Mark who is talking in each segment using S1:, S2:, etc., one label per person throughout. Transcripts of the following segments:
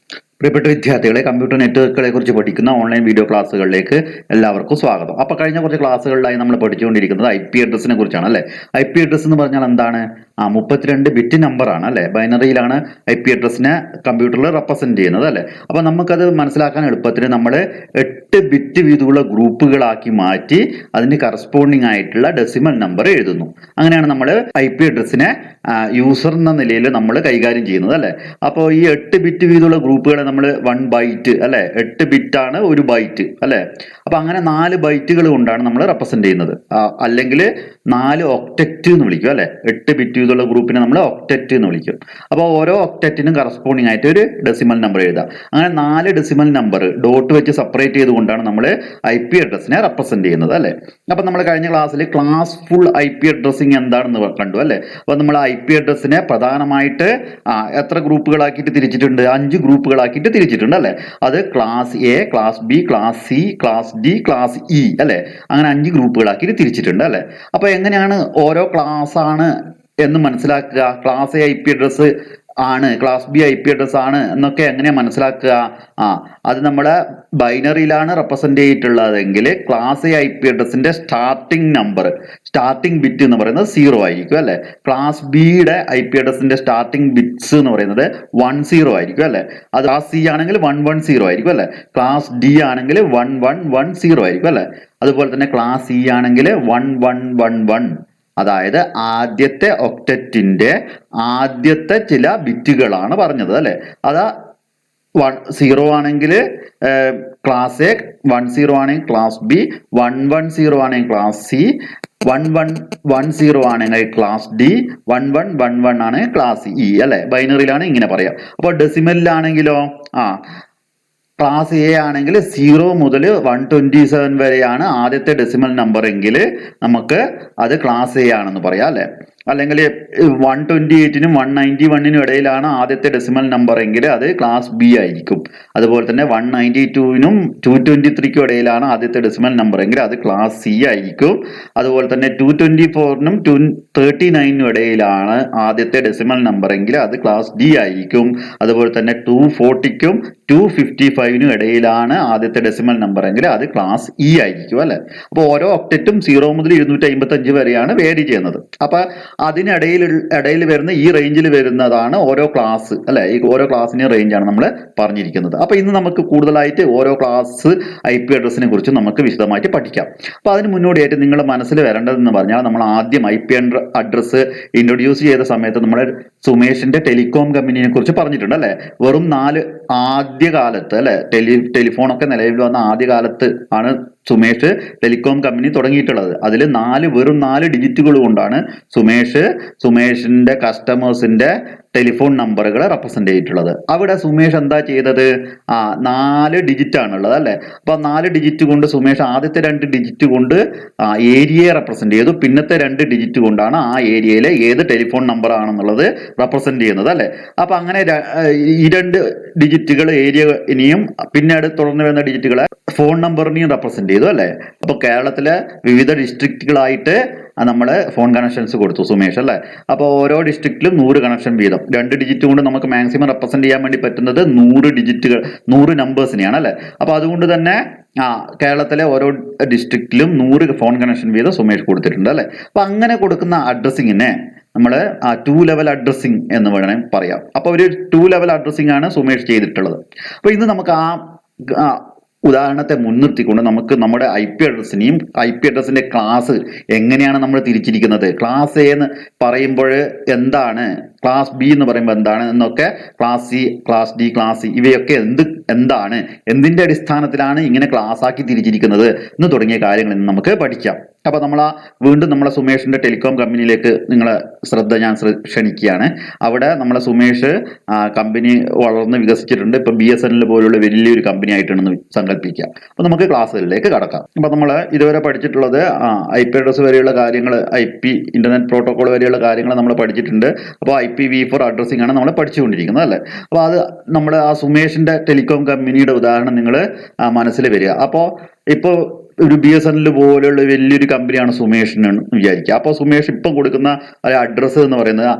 S1: പ്രിയപ്പെട്ട വിദ്യാർത്ഥികളെ, കമ്പ്യൂട്ടർ നെറ്റ്വർക്കുകളെ കുറിച്ച് പഠിക്കുന്ന ഓൺലൈൻ വീഡിയോ ക്ലാസ്സുകളിലേക്ക് എല്ലാവർക്കും സ്വാഗതം. അപ്പോൾ കഴിഞ്ഞ കുറച്ച് ക്ലാസ്സുകളിലായി നമ്മൾ പഠിച്ചുകൊണ്ടിരിക്കുന്നത് IP അഡ്രസ്സിനെ കുറിച്ചാണ് അല്ലേ. IP അഡ്രസ്സ് എന്ന് പറഞ്ഞാൽ എന്താണ്? 32 ബിറ്റ് നമ്പറാണ് അല്ലേ. ബൈനറിയിലാണ് IP അഡ്രസ്സിനെ കമ്പ്യൂട്ടറിൽ റെപ്രസെന്റ് ചെയ്യുന്നത് അല്ലേ. അപ്പോൾ നമുക്കത് മനസ്സിലാക്കാൻ എളുപ്പത്തിന് നമ്മൾ 8 ബിറ്റ് വീതമുള്ള ഗ്രൂപ്പുകളാക്കി മാറ്റി അതിന് കറസ്പോണ്ടിങ് ആയിട്ടുള്ള ഡെസിമൽ നമ്പർ എഴുതുന്നു. അങ്ങനെയാണ് നമ്മൾ IP അഡ്രസ്സിനെ യൂസർ എന്ന നിലയിൽ നമ്മൾ കൈകാര്യം ചെയ്യുന്നത് അല്ലേ. അപ്പോൾ ഈ 8 ബിറ്റ് വീതമുള്ള ഗ്രൂപ്പുകളെ നമ്മൾ 1 ബൈറ്റ് അല്ലെ, 8 ബിറ്റാണ് 1 ബൈറ്റ് അല്ലെ. അപ്പൊ അങ്ങനെ 4 ബൈറ്റുകൾ കൊണ്ടാണ് നമ്മൾ റെപ്രസെന്റ് ചെയ്യുന്നത്. അല്ലെങ്കിൽ 4 ഒക്ടറ്റ് എന്ന് വിളിക്കും അല്ലെ. 8 ബിറ്റ് വീതമുള്ള ഗ്രൂപ്പിനെ നമ്മൾ ഒക്ടറ്റ് എന്ന് വിളിക്കും. അപ്പോൾ ഓരോ ഒക്ടറ്റിനും കറസ്പോണ്ടിങ് ആയിട്ട് ഒരു ഡെസിമൽ നമ്പർ എഴുതാം. അങ്ങനെ 4 ഡെസിമൽ നമ്പർ ഡോട്ട് വെച്ച് സെപ്പറേറ്റ് ചെയ്തുകൊണ്ടാണ് നമ്മൾ IP അഡ്രസ്സിനെ റെപ്രസെന്റ് ചെയ്യുന്നത് അല്ലെ. അപ്പൊ നമ്മൾ കഴിഞ്ഞ ക്ലാസ്സിൽ ക്ലാസ് ഫുൾ IP അഡ്രസ്സിങ് എന്താണെന്ന് കണ്ടു അല്ലെ. അപ്പൊ നമ്മൾ IP അഡ്രസ്സിനെ പ്രധാനമായിട്ട് എത്ര ഗ്രൂപ്പുകളാക്കിയിട്ട് തിരിച്ചിട്ടുണ്ട്? 5 ഗ്രൂപ്പുകളാക്കിയിട്ട് തിരിച്ചിട്ടുണ്ട് അല്ലെ. അത് class A, class B, class C, class D, class E അല്ലെ. അങ്ങനെ 5 ഗ്രൂപ്പുകളാക്കിയിട്ട് തിരിച്ചിട്ടുണ്ട് അല്ലെ. അപ്പൊ എങ്ങനെയാണ് ഓരോ ക്ലാസ് ആണ് എന്ന് മനസ്സിലാക്കുക? ക്ലാസ് എ IP അഡ്രസ്സ് ആണ്, ക്ലാസ് ബി IP അഡ്രസ് ആണ് എന്നൊക്കെ എങ്ങനെയാ മനസ്സിലാക്കുക? അത് നമ്മുടെ ബൈനറിയിലാണ് റെപ്രസെന്റ് ചെയ്തിട്ടുള്ളതെങ്കിൽ ക്ലാസ് എ IP അഡ്രസ്സിന്റെ സ്റ്റാർട്ടിംഗ് ബിറ്റ് എന്ന് പറയുന്നത് 0 ആയിരിക്കും അല്ലെ. ക്ലാസ് ബിയുടെ IP അഡ്രസ്സിന്റെ സ്റ്റാർട്ടിംഗ് ബിറ്റ്സ് എന്ന് പറയുന്നത് 10 ആയിരിക്കും അല്ലെ. അത് ക്ലാസ് സി ആണെങ്കിൽ 110 ആയിരിക്കും അല്ലെ. ക്ലാസ് ഡി ആണെങ്കിൽ 1110 ആയിരിക്കും അല്ലെ. അതുപോലെ തന്നെ ക്ലാസ് ഇ ആണെങ്കിൽ 1111. അതായത് ആദ്യത്തെ ഒക്ടറ്റിന്റെ ആദ്യത്തെ ചില ബിറ്റുകളാണ് പറഞ്ഞത് അല്ലെ. അതാ 0 ആണെങ്കിൽ ക്ലാസ് എ, 10 ആണെങ്കിൽ ക്ലാസ് ബി, 110 ആണെങ്കിൽ ക്ലാസ് സി, 1110 ആണെങ്കിൽ ക്ലാസ് ഡി, 1111 ആണ് ക്ലാസ് ഇ അല്ലെ. ബൈനറിയിലാണ് ഇങ്ങനെ പറയാം. അപ്പോൾ ഡെസിമലിലാണെങ്കിലോ ക്ലാസ് എ ആണെങ്കിൽ 0 മുതൽ 127 വരെയാണ് ആദ്യത്തെ ഡെസിമൽ നമ്പർ എങ്കിൽ നമുക്ക് അത് ക്ലാസ് എ ആണെന്ന് പറയാം അല്ലെ. അല്ലെങ്കിൽ 128നും 191നും ഇടയിലാണ് ആദ്യത്തെ ഡെസിമൽ നമ്പർ എങ്കിൽ അത് ക്ലാസ് ബി ആയിരിക്കും. അതുപോലെ തന്നെ 192നും 223ക്കും ഇടയിലാണ് ആദ്യത്തെ ഡെസിമൽ നമ്പർ എങ്കിൽ അത് ക്ലാസ് സി ആയിരിക്കും. അതുപോലെ തന്നെ 224നും 239നും ഇടയിലാണ് ആദ്യത്തെ ഡെസിമൽ നമ്പർ എങ്കിൽ അത് ക്ലാസ് ഡി ആയിരിക്കും. അതുപോലെ തന്നെ 240ക്കും 255നും ഇടയിലാണ് ആദ്യത്തെ ഡെസിമൽ നമ്പർ എങ്കിൽ അത് ക്ലാസ് ഇ ആയിരിക്കും അല്ലെ. അപ്പോൾ ഓരോ ഒക്ടറ്റും 0 മുതൽ 255 വരെയാണ് വേരി ചെയ്യുന്നത്. അപ്പൊ ഇടയിൽ വരുന്ന ഈ റേഞ്ചിൽ വരുന്നതാണ് ഓരോ ക്ലാസ് അല്ലെ. ഈ ഓരോ ക്ലാസ്സിന്റെ റേഞ്ചാണ് നമ്മൾ പറഞ്ഞിരിക്കുന്നത്. അപ്പൊ ഇന്ന് നമുക്ക് കൂടുതലായിട്ട് ഓരോ ക്ലാസ് IP അഡ്രസ്സിനെ കുറിച്ച് നമുക്ക് വിശദമായിട്ട് പഠിക്കാം. അപ്പൊ അതിന് മുന്നോടിയായിട്ട് നിങ്ങൾ മനസ്സിൽ വരേണ്ടതെന്ന് പറഞ്ഞാൽ നമ്മൾ ആദ്യം IP അഡ്രസ്സ് ഇൻട്രൊഡ്യൂസ് ചെയ്ത സമയത്ത് നമ്മൾ സുമേഷിന്റെ ടെലികോം കമ്പനിയെ കുറിച്ച് പറഞ്ഞിട്ടുണ്ട് അല്ലെ. വെറും 4 ആദ്യകാലത്ത് അല്ലെ, ടെലിഫോണൊക്കെ നിലവിൽ വന്ന ആദ്യകാലത്ത് ആണ് സുമേഷ് ടെലികോം കമ്പനി തുടങ്ങിയിട്ടുള്ളത്. അതിൽ വെറും 4 ഡിജിറ്റുകൾ കൊണ്ടാണ് സുമേഷിന്റെ കസ്റ്റമേഴ്സിന്റെ ടെലിഫോൺ നമ്പറുകൾ റെപ്രസെന്റ് ചെയ്തിട്ടുള്ളത്. അവിടെ സുമേഷ് എന്താ ചെയ്തത്? 4 ഡിജിറ്റ് ആണുള്ളത് അല്ലെ. അപ്പൊ 4 ഡിജിറ്റ് കൊണ്ട് സുമേഷ് ആദ്യത്തെ 2 ഡിജിറ്റ് കൊണ്ട് ഏരിയയെ റെപ്രസെന്റ് ചെയ്തു. പിന്നത്തെ 2 ഡിജിറ്റ് കൊണ്ടാണ് ആ ഏരിയയിലെ ഏത് ടെലിഫോൺ നമ്പർ ആണെന്നുള്ളത് റെപ്രസെന്റ് ചെയ്യുന്നത് അല്ലെ. അപ്പൊ അങ്ങനെ ഈ 2 ഡിജിറ്റുകൾ ഏരിയ ഇനിയും പിന്നീട് തുടർന്ന് വരുന്ന ഡിജിറ്റുകളെ ഫോൺ നമ്പറിനെയും റെപ്രസെന്റ് ചെയ്തു അല്ലെ. അപ്പൊ കേരളത്തിലെ വിവിധ ഡിസ്ട്രിക്റ്റുകളായിട്ട് നമ്മൾ ഫോൺ കണക്ഷൻസ് കൊടുത്തു സുമേഷ് അല്ലെ. അപ്പോൾ ഓരോ ഡിസ്ട്രിക്റ്റിലും 100 കണക്ഷൻ വീതം. 2 ഡിജിറ്റ് കൊണ്ട് നമുക്ക് മാക്സിമം റെപ്രസെന്റ് ചെയ്യാൻ വേണ്ടി പറ്റുന്നത് 100 ഡിജിറ്റുകൾ, 100 നമ്പേഴ്സിനെയാണ് അല്ലെ. അപ്പൊ അതുകൊണ്ട് തന്നെ കേരളത്തിലെ ഓരോ ഡിസ്ട്രിക്റ്റിലും 100 ഫോൺ കണക്ഷൻ വീതം സുമേഷ് കൊടുത്തിട്ടുണ്ട് അല്ലെ. അപ്പൊ അങ്ങനെ കൊടുക്കുന്ന അഡ്രസ്സിങ്ങിനെ നമ്മൾ 2 ലെവൽ അഡ്രസ്സിങ് എന്ന് വേണമെങ്കിൽ പറയാം. അപ്പൊ ഒരു 2 ലെവൽ അഡ്രസ്സിംഗ് ആണ് സുമേഷ് ചെയ്തിട്ടുള്ളത്. അപ്പൊ ഇന്ന് നമുക്ക് ഉദാഹരണത്തെ മുൻനിർത്തിക്കൊണ്ട് നമുക്ക് നമ്മുടെ IP അഡ്രസ്സിനെയും IP അഡ്രസ്സിന്റെ ക്ലാസ് എങ്ങനെയാണ് നമ്മൾ തിരിച്ചിരിക്കുന്നത്, ക്ലാസ് എ എന്ന് പറയുമ്പോൾ എന്താണ്, ക്ലാസ് ബി എന്ന് പറയുമ്പോൾ എന്താണ് എന്നൊക്കെ, class C, class D, class E ഇവയൊക്കെ എന്താണ്, എന്തിന്റെ അടിസ്ഥാനത്തിലാണ് ഇങ്ങനെ ക്ലാസ് ആക്കി തിരിച്ചിരിക്കുന്നത് എന്ന് തുടങ്ങിയ കാര്യങ്ങൾ ഇന്ന് നമുക്ക് പഠിക്കാം. അപ്പൊ വീണ്ടും നമ്മളെ സുമേഷിന്റെ ടെലികോം കമ്പനിയിലേക്ക് നിങ്ങളെ ശ്രദ്ധ ഞാൻ ക്ഷണിക്കുകയാണ്. അവിടെ നമ്മളെ സുമേഷ് കമ്പനി വളർന്ന് വികസിച്ചിട്ടുണ്ട്. ഇപ്പൊ BSNL പോലുള്ള വലിയൊരു കമ്പനി ആയിട്ടാണെന്ന് സങ്കല്പിക്കുക. അപ്പൊ നമുക്ക് ക്ലാസ്സുകളിലേക്ക് കടക്കാം. അപ്പൊ നമ്മൾ ഇതുവരെ പഠിച്ചിട്ടുള്ളത് IP അഡ്രസ് വരെയുള്ള കാര്യങ്ങൾ, IP ഇന്റർനെറ്റ് പ്രോട്ടോകോൾ വരെയുള്ള കാര്യങ്ങൾ നമ്മൾ പഠിച്ചിട്ടുണ്ട്. അപ്പോൾ IPv4 അഡ്രസ്സിംഗ് ആണ് നമ്മൾ പഠിച്ചുകൊണ്ടിരിക്കുന്നത് അല്ലേ. അപ്പോൾ അത് നമ്മൾ സുമേഷിന്റെ ടെലികോം കമ്പനിയുടെ ഉദാഹരണം നിങ്ങൾ മനസ്സിൽ വരിക. അപ്പോൾ ഇപ്പോൾ ഒരു BSNL പോലെയുള്ള വലിയൊരു കമ്പനിയാണ് സുമേഷിന് വിചാരിക്കുക. അപ്പോൾ സുമേഷ് ഇപ്പം കൊടുക്കുന്ന ഒരു അഡ്രസ്സ് എന്ന് പറയുന്നത്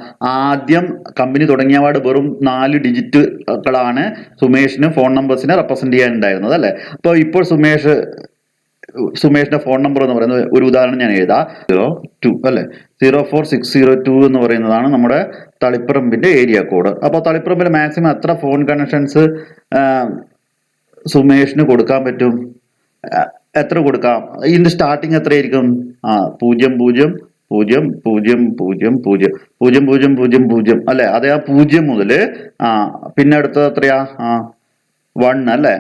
S1: ആദ്യം കമ്പനി തുടങ്ങിയപാട് വെറും 4 ഡിജിറ്റുകളാണ് സുമേഷിന് ഫോൺ നമ്പേഴ്സിനെ റെപ്രസെന്റ് ചെയ്യാനുണ്ടായിരുന്നത് അല്ലേ. അപ്പോൾ ഇപ്പോൾ സുമേഷിന്റെ ഫോൺ നമ്പർ എന്ന് പറയുന്നത് ഒരു ഉദാഹരണം ഞാൻ എഴുതാം. 02 അല്ലെ 04602 എന്ന് പറയുന്നതാണ് നമ്മുടെ തളിപ്പറമ്പിന്റെ ഏരിയ കോഡ്. അപ്പോൾ തളിപ്പറമ്പിൽ മാക്സിമം എത്ര ഫോൺ കണക്ഷൻസ് സുമേഷിന് കൊടുക്കാൻ പറ്റും? എത്ര കൊടുക്കാം? ഇതിന്റെ സ്റ്റാർട്ടിങ് എത്രയായിരിക്കും? 0000000000 അല്ലെ. അതെ, ആ 0 മുതൽ പിന്നെ അടുത്തത് എത്രയാ? 1 അല്ലെ.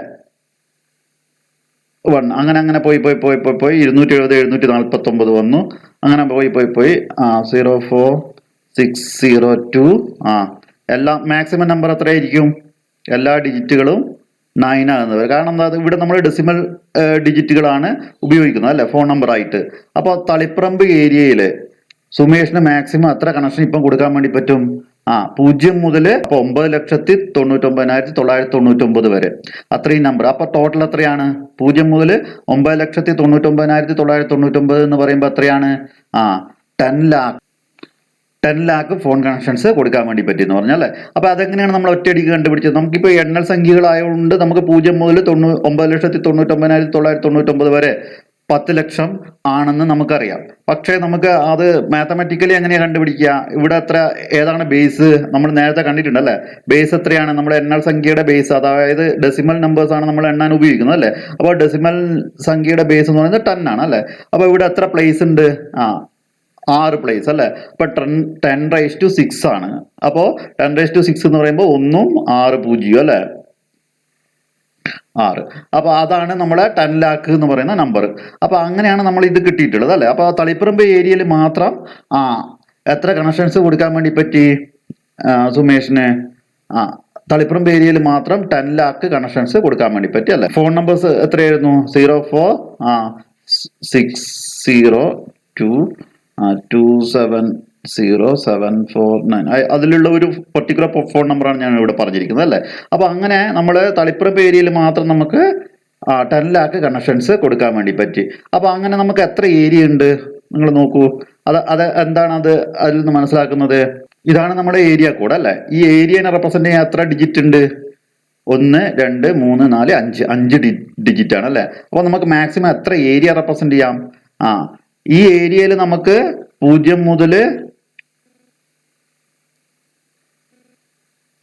S1: 1 അങ്ങനെ പോയി 270 749 വന്നു. അങ്ങനെ പോയി 04602 എല്ലാം മാക്സിമം നമ്പർ എത്രയായിരിക്കും? എല്ലാ ഡിജിറ്റുകളും 9 ആകുന്നത്. കാരണം എന്താ, ഇവിടെ നമ്മൾ ഡെസിമൽ ഡിജിറ്റുകളാണ് ഉപയോഗിക്കുന്നത് അല്ലെ ഫോൺ നമ്പർ ആയിട്ട്. അപ്പോൾ തളിപ്പറമ്പ് ഏരിയയിൽ സുമേഷിന് മാക്സിമം എത്ര കണക്ഷൻ ഇപ്പം കൊടുക്കാൻ വേണ്ടി പറ്റും? 0 മുതൽ 9,99,999 വരെ അത്രയും നമ്പർ. അപ്പൊ ടോട്ടൽ എത്രയാണ്? 0 മുതൽ 9,99,999 എന്ന് പറയുമ്പോൾ എത്രയാണ്? 10 ലാക്ക് ഫോൺ കണക്ഷൻസ് കൊടുക്കാൻ വേണ്ടി പറ്റിയെന്ന് പറഞ്ഞാൽ. അപ്പൊ അതെങ്ങനെയാണ് നമ്മൾ ഒറ്റയടിക്ക് കണ്ടുപിടിച്ചത്? നമുക്കിപ്പോൾ എണ്ണൽ സംഖ്യകളായതുകൊണ്ട് നമുക്ക് 0 മുതൽ 9,99,999 വരെ 10 ലക്ഷം ആണെന്ന് നമുക്കറിയാം. പക്ഷേ നമുക്ക് അത് മാത്തമാറ്റിക്കലി എങ്ങനെയാണ് കണ്ടുപിടിക്കുക? ഇവിടെ ഏതാണ് ബേസ്? നമ്മൾ നേരത്തെ കണ്ടിട്ടുണ്ട് അല്ലെ. ബേസ് എത്രയാണ്? നമ്മുടെ എണ്ണൽ സംഖ്യയുടെ ബേസ്, അതായത് ഡെസിമൽ നമ്പേഴ്സ് ആണ് നമ്മൾ എണ്ണാൻ ഉപയോഗിക്കുന്നത് അല്ലെ. അപ്പോൾ ഡെസിമൽ സംഖ്യയുടെ ബേസ് എന്ന് പറയുന്നത് 10 ആണ് അല്ലെ. അപ്പൊ ഇവിടെ എത്ര പ്ലേസ് ഉണ്ട്? 6 പ്ലേസ് അല്ലെ. അപ്പൊ 10⁻6 ആണ്. അപ്പോ 10⁻6 എന്ന് പറയുമ്പോൾ 1 6 0 അല്ലെ. 6. അപ്പൊ അതാണ് നമ്മളെ 10 ലാക്ക് എന്ന് പറയുന്ന നമ്പർ. അപ്പൊ അങ്ങനെയാണ് നമ്മൾ ഇത് കിട്ടിയിട്ടുള്ളത് അല്ലെ. അപ്പൊ തളിപ്പറമ്പ് ഏരിയയിൽ മാത്രം എത്ര കണക്ഷൻസ് കൊടുക്കാൻ വേണ്ടി പറ്റി സുമേഷിന്? തളിപ്പറമ്പ് ഏരിയയിൽ മാത്രം 10 ലാക്ക് കണക്ഷൻസ് കൊടുക്കാൻ വേണ്ടി പറ്റി അല്ലെ. ഫോൺ നമ്പേഴ്സ് എത്രയായിരുന്നു? 0460270749. അതിലുള്ള ഒരു പെർട്ടിക്കുലർ ഫോൺ നമ്പറാണ് ഞാൻ ഇവിടെ പറഞ്ഞിരിക്കുന്നത് അല്ലേ. അപ്പൊ അങ്ങനെ നമ്മൾ തളിപ്പറമ്പ് ഏരിയയിൽ മാത്രം നമുക്ക് 10 ലാക്ക് കണക്ഷൻസ് കൊടുക്കാൻ വേണ്ടി പറ്റി. അപ്പൊ അങ്ങനെ നമുക്ക് എത്ര ഏരിയ ഉണ്ട് നിങ്ങൾ നോക്കൂ. അത് എന്താണ് അതിൽ നിന്ന് മനസ്സിലാക്കുന്നത്? ഇതാണ് നമ്മുടെ ഏരിയ കോഡ് അല്ലെ. ഈ ഏരിയനെ റെപ്രസെന്റ് ചെയ്യാൻ എത്ര ഡിജിറ്റ് ഉണ്ട്? 1 2 3 4 5 ഡിജിറ്റ് ആണ് അല്ലെ. അപ്പൊ നമുക്ക് മാക്സിമം എത്ര ഏരിയ റെപ്രസെന്റ് ചെയ്യാം? ഈ ഏരിയയിൽ നമുക്ക് 0 മുതൽ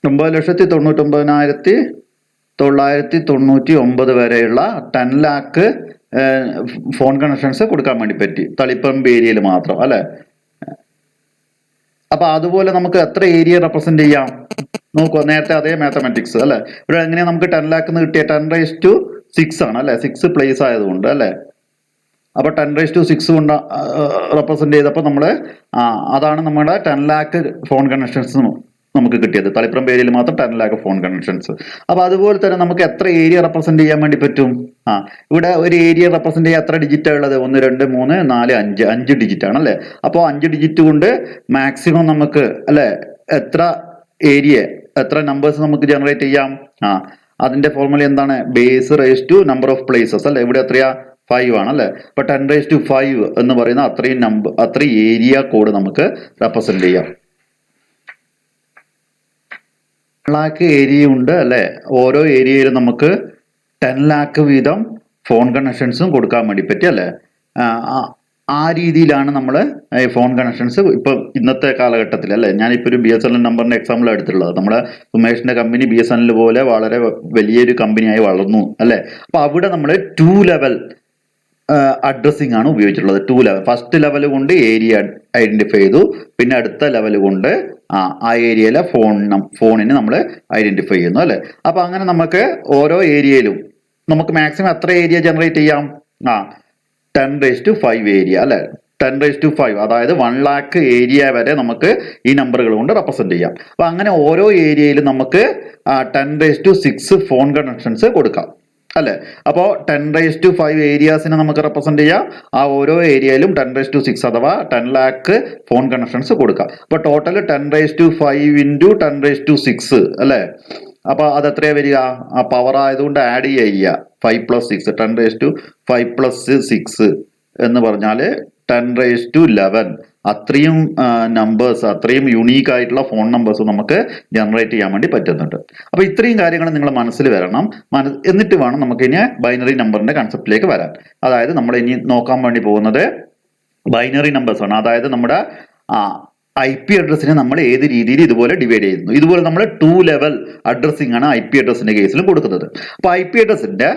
S1: 9,99,999 വരെയുള്ള 10 ലാക്ക് ഫോൺ കണക്ഷൻസ് കൊടുക്കാൻ വേണ്ടി പറ്റി തളിപ്പറമ്പ് ഏരിയയിൽ മാത്രം അല്ലെ. അപ്പൊ അതുപോലെ നമുക്ക് എത്ര ഏരിയ റെപ്രസെന്റ് ചെയ്യാം നോക്കുക. നേരത്തെ അതേ മാത്തമാറ്റിക്സ് അല്ലെ. ഇവിടെ എങ്ങനെയാ നമുക്ക് 10 ലാക്ക് എന്ന് കിട്ടിയ? 10⁻6 ആണ് അല്ലെ. 6 പ്ലേസ് ആയതുകൊണ്ട് അല്ലെ. അപ്പൊ 10⁻6 കൊണ്ട് റെപ്രസെന്റ് ചെയ്തപ്പോൾ നമ്മള് അതാണ് നമ്മുടെ 10 ലാക്ക് ഫോൺ കണക്ഷൻസ് നമുക്ക് കിട്ടിയത്. തളിപ്പറമ്പ് ഏരിയയിൽ മാത്രം 10 ലാക്ക് ഫോൺ കണക്ഷൻസ്. അപ്പൊ അതുപോലെ തന്നെ നമുക്ക് എത്ര ഏരിയ റെപ്രസെന്റ് ചെയ്യാൻ വേണ്ടി പറ്റും? ഇവിടെ ഒരു ഏരിയ റെപ്രസെന്റ് ചെയ്യാൻ എത്ര ഡിജിറ്റ് ഉള്ളത്? 1 2 3 4 5 ഡിജിറ്റ് ആണ് അല്ലെ. അപ്പോൾ 5 ഡിജിറ്റ് കൊണ്ട് മാക്സിമം നമുക്ക് അല്ലെ എത്ര ഏരിയ, എത്ര നമ്പേഴ്സ് നമുക്ക് ജനറേറ്റ് ചെയ്യാം? അതിന്റെ ഫോർമുല എന്താണ്? Base raise to number of places അല്ലെ. ഇവിടെ എത്രയാ? 5 ആണ് അല്ലെ. അപ്പൊ 10⁻5 എന്ന് പറയുന്ന അത്രയും ഏരിയ കോഡ് നമുക്ക് റെപ്രസെന്റ് ചെയ്യാം. ലാക്ക് ഏരിയ ഉണ്ട് അല്ലെ. ഓരോ ഏരിയയിലും നമുക്ക് 10 ലാക്ക് വീതം ഫോൺ കണക്ഷൻസും കൊടുക്കാൻ വേണ്ടി പറ്റി അല്ലെ. ആ രീതിയിലാണ് നമ്മൾ ഫോൺ കണക്ഷൻസ് ഇപ്പൊ ഇന്നത്തെ കാലഘട്ടത്തിൽ അല്ലെ. ഞാനിപ്പോ ഒരു BSNL നമ്പറിന്റെ എക്സാമ്പിൾ എടുത്തിട്ടുള്ളത്. നമ്മുടെ സുമേഷിന്റെ കമ്പനി BSNL പോലെ വളരെ വലിയൊരു കമ്പനിയായി വളർന്നു അല്ലെ. അപ്പൊ അവിടെ നമ്മൾ 2 ലെവൽ അഡ്രസ്സിംഗ് ആണ് ഉപയോഗിച്ചിട്ടുള്ളത്. 2 ലെവൽ. ഫസ്റ്റ് ലെവൽ കൊണ്ട് ഏരിയ ഐഡന്റിഫൈ ചെയ്തു, പിന്നെ അടുത്ത ലെവൽ കൊണ്ട് ആ ഏരിയയിലെ ഫോണിന് നമ്മൾ ഐഡന്റിഫൈ ചെയ്യുന്നു അല്ലെ. അപ്പൊ അങ്ങനെ നമുക്ക് ഓരോ ഏരിയയിലും നമുക്ക് മാക്സിമം എത്ര ഏരിയ ജനറേറ്റ് ചെയ്യാം? 10⁻5 ഏരിയ അല്ലെ. 10⁻5 അതായത് 1 ലാക്ക് ഏരിയ വരെ നമുക്ക് ഈ നമ്പറുകൾ കൊണ്ട് റെപ്രസെന്റ് ചെയ്യാം. അപ്പൊ അങ്ങനെ ഓരോ ഏരിയയിലും നമുക്ക് 10⁻6 ഫോൺ കണക്ഷൻസ് കൊടുക്കാം അല്ലെ. അപ്പോ 10⁻5 ഏരിയാസിനെ നമുക്ക് റെപ്രസെന്റ് ചെയ്യാം. ആ ഓരോ ഏരിയയിലും 10⁻6 അഥവാ 10 ലാക്ക് ഫോൺ കണക്ഷൻസ് കൊടുക്കാം. അപ്പൊ ടോട്ടൽ 10⁻5 × 10⁻6 അല്ലെ. അപ്പൊ അത് എത്രയാ വരിക? ആ പവർ ആയതുകൊണ്ട് ആഡ് ചെയ്യുക 5 + 6 10⁻5 + 6 എന്ന് പറഞ്ഞാൽ 10⁻11. അത്രയും നമ്പേഴ്സ്, അത്രയും യുണീക്ക് ആയിട്ടുള്ള ഫോൺ നമ്പേഴ്സ് നമുക്ക് ജനറേറ്റ് ചെയ്യാൻ വേണ്ടി പറ്റുന്നുണ്ട്. അപ്പൊ ഇത്രയും കാര്യങ്ങൾ നിങ്ങൾ മനസ്സിൽ വരണം. എന്നിട്ട് വേണം നമുക്ക് ഇനി ബൈനറി നമ്പറിന്റെ കൺസെപ്റ്റിലേക്ക് വരാൻ. അതായത് നമ്മൾ ഇനി നോക്കാൻ വേണ്ടി പോകുന്നത് ബൈനറി നമ്പേഴ്സ് ആണ്. അതായത് നമ്മുടെ IP അഡ്രസ്സിനെ നമ്മൾ ഏത് രീതിയിൽ ഇതുപോലെ ഡിവൈഡ് ചെയ്യുന്നു. ഇതുപോലെ നമ്മൾ 2 ലെവൽ അഡ്രസ്സിംഗ് ആണ് IP അഡ്രസ്സിന്റെ കേസിലും കൊടുക്കുന്നത്. അപ്പൊ IP അഡ്രസ്സിന്റെ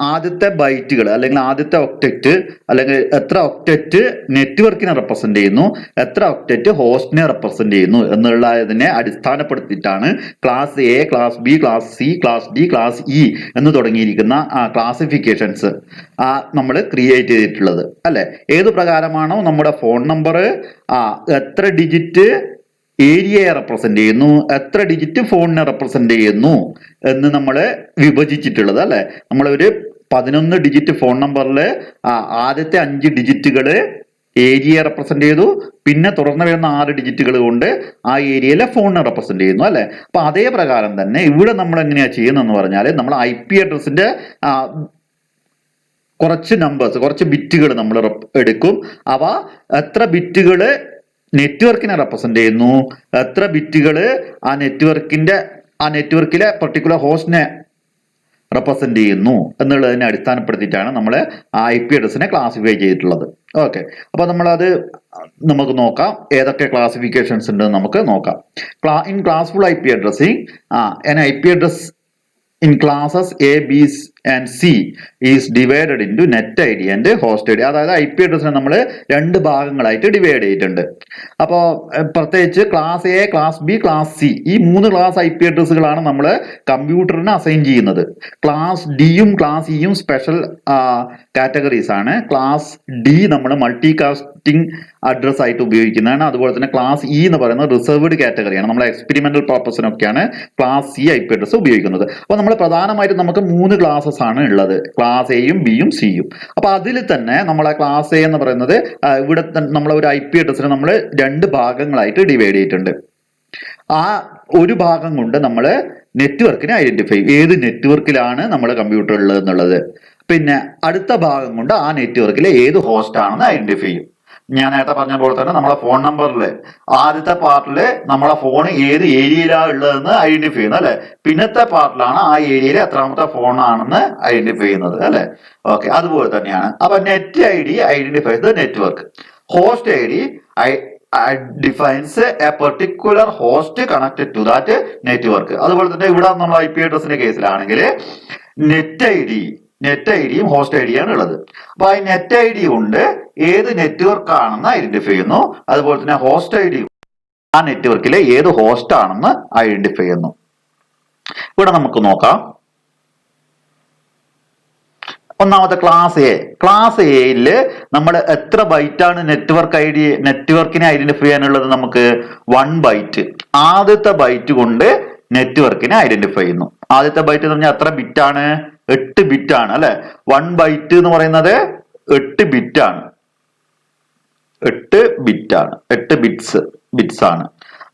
S1: ആദ്യത്തെ ബൈറ്റുകൾ അല്ലെങ്കിൽ ആദ്യത്തെ ഒക്ടറ്റ് അല്ലെങ്കിൽ എത്ര ഒക്ടറ്റ് നെറ്റ്വർക്കിനെ റെപ്രസെന്റ് ചെയ്യുന്നു, എത്ര ഒക്ടറ്റ് ഹോസ്റ്റിനെ റെപ്രസെന്റ് ചെയ്യുന്നു എന്നുള്ളതിനെ അടിസ്ഥാനപ്പെടുത്തിയിട്ടാണ് class A, class B, class C, class D, class E എന്ന് തുടങ്ങിയിരിക്കുന്ന ക്ലാസിഫിക്കേഷൻസ് നമ്മൾ ക്രിയേറ്റ് ചെയ്തിട്ടുള്ളത് അല്ലെ. ഏത് പ്രകാരമാണോ നമ്മുടെ ഫോൺ നമ്പർ എത്ര ഡിജിറ്റ് ഏരിയയെ റെപ്രസെന്റ് ചെയ്യുന്നു, എത്ര ഡിജിറ്റ് ഫോണിനെ റെപ്രസെന്റ് ചെയ്യുന്നു എന്ന് നമ്മൾ വിഭജിച്ചിട്ടുള്ളത് അല്ലെ. നമ്മളൊരു 11 ഡിജിറ്റ് ഫോൺ നമ്പറിൽ ആദ്യത്തെ 5 ഡിജിറ്റുകള് ഏരിയയെ റെപ്രസെന്റ് ചെയ്തു, പിന്നെ തുടർന്ന് വരുന്ന 6 ഡിജിറ്റുകൾ കൊണ്ട് ആ ഏരിയയിലെ ഫോണിനെ റെപ്രസെന്റ് ചെയ്യുന്നു അല്ലെ. അപ്പൊ അതേ പ്രകാരം തന്നെ ഇവിടെ നമ്മൾ എങ്ങനെയാ ചെയ്യുന്നതെന്ന് പറഞ്ഞാൽ നമ്മൾ IP അഡ്രസ്സിന്റെ കുറച്ച് നമ്പേഴ്സ്, കുറച്ച് ബിറ്റുകൾ നമ്മൾ എടുക്കും. അവ എത്ര ബിറ്റുകള് നെറ്റ്വർക്കിനെ റെപ്രസെന്റ് ചെയ്യുന്നു, എത്ര ബിറ്റുകള് ആ നെറ്റ്വർക്കിലെ പെർട്ടിക്കുലർ ഹോസ്റ്റിനെ റെപ്രസെന്റ് ചെയ്യുന്നു എന്നുള്ളതിനെ അടിസ്ഥാനപ്പെടുത്തിയിട്ടാണ് നമ്മൾ IP അഡ്രസ്സിനെ ക്ലാസിഫൈ ചെയ്തിട്ടുള്ളത്. ഓക്കെ, അപ്പൊ നമ്മളത് നമുക്ക് നോക്കാം ഏതൊക്കെ ക്ലാസിഫിക്കേഷൻസ് ഉണ്ട് നമുക്ക് നോക്കാം. In classful IP addressing an IP address in classes A, B and C is divided into net ID and host ID. അതായത് IP അഡ്രസ്സിനെ നമ്മൾ 2 ഭാഗങ്ങളായിട്ട് ഡിവൈഡ് ചെയ്തിട്ടുണ്ട്. അപ്പോൾ പ്രത്യേകിച്ച് class A, class B, class C ഈ 3 ക്ലാസ് IP അഡ്രസ്സുകളാണ് നമ്മൾ കമ്പ്യൂട്ടറിന് assign ചെയ്യുന്നത്. Class ഡിയും class ഇയും special categories ആണ്. ക്ലാസ് ഡി നമ്മൾ മൾട്ടി കാസ്റ്റിംഗ് അഡ്രസ് ആയിട്ട് ഉപയോഗിക്കുന്നതാണ്. അതുപോലെ തന്നെ ക്ലാസ് ഇ എന്ന് പറയുന്നത് റിസർവ്ഡ് കാറ്റഗറിയാണ്. നമ്മൾ എക്സ്പെരിമെന്റൽ പർപ്പസിനൊക്കെയാണ് ക്ലാസ് സി IP അഡ്രസ് ഉപയോഗിക്കുന്നത്. അപ്പോൾ നമ്മൾ പ്രധാനമായിട്ടും നമുക്ക് 3 ക്ലാസ്സസ് ആണ് ഉള്ളത്, ക്ലാസ് എയും ബിയും സിയും. അപ്പൊ അതിൽ തന്നെ നമ്മളെ ക്ലാസ് എ എന്ന് പറയുന്നത് ഇവിടെ നമ്മളെ ഒരു IP അഡ്രസ്സിനെ നമ്മൾ 2 ഭാഗങ്ങളായിട്ട് ഡിവൈഡ് ചെയ്തിട്ടുണ്ട്. ആ ഒരു ഭാഗം കൊണ്ട് നമ്മൾ നെറ്റ്വർക്കിനെ ഐഡന്റിഫൈ ചെയ്യും, ഏത് നെറ്റ്വർക്കിലാണ് നമ്മുടെ കമ്പ്യൂട്ടർ ഉള്ളത് എന്നുള്ളത്. പിന്നെ അടുത്ത ഭാഗം കൊണ്ട് ആ നെറ്റ്വർക്കിലെ ഏത് ഹോസ്റ്റ് ആണെന്ന് ഐഡന്റിഫൈ ചെയ്യും. ഞാൻ നേരത്തെ പറഞ്ഞ പോലെ തന്നെ നമ്മളെ ഫോൺ നമ്പറിൽ ആദ്യത്തെ പാർട്ടില് നമ്മളെ ഫോൺ ഏത് ഏരിയയിലാണ് ഉള്ളതെന്ന് ഐഡന്റിഫൈ ചെയ്യുന്നത് അല്ലെ. പിന്നത്തെ പാർട്ടിലാണ് ആ ഏരിയയിൽ എത്രാമത്തെ ഫോൺ ആണെന്ന് ഐഡന്റിഫൈ ചെയ്യുന്നത് അല്ലെ. ഓക്കെ, അതുപോലെ തന്നെയാണ്. അപ്പൊ net ID identifies the network. Host ID defines a particular host connected to that network. അതുപോലെ തന്നെ ഇവിടെ നമ്മൾ IP അഡ്രസ്സിന്റെ കേസിലാണെങ്കിൽ നെറ്റ് ഐഡിയും ഹോസ്റ്റ് ഐഡിയാണ് ഉള്ളത്. അപ്പൊ ആ നെറ്റ് ID കൊണ്ട് ഏത് നെറ്റ്വർക്ക് ആണെന്ന് ഐഡന്റിഫൈ ചെയ്യുന്നു. അതുപോലെ തന്നെ ഹോസ്റ്റ് ID ആ നെറ്റ്വർക്കിലെ ഏത് ഹോസ്റ്റ് ആണെന്ന് ഐഡന്റിഫൈ ചെയ്യുന്നു. ഇവിടെ നമുക്ക് നോക്കാം. ഒന്നാമത്തെ ക്ലാസ് എയിൽ നമ്മൾ എത്ര ബൈറ്റാണ് നെറ്റ്വർക്കിനെ ഐഡന്റിഫൈ ചെയ്യാനുള്ളത്? നമുക്ക് 1 ബൈറ്റ്. ആദ്യത്തെ ബൈറ്റ് കൊണ്ട് നെറ്റ്വർക്കിനെ ഐഡന്റിഫൈ ചെയ്യുന്നു. ആദ്യത്തെ ബൈറ്റ് എന്ന് പറഞ്ഞാൽ എത്ര ബിറ്റാണ്? 8 ബിറ്റാണ് അല്ലെ. 1 ബൈറ്റ് എന്ന് പറയുന്നത് 8 ബിറ്റാണ്. 8 ബിറ്റ്സ് ആണ്.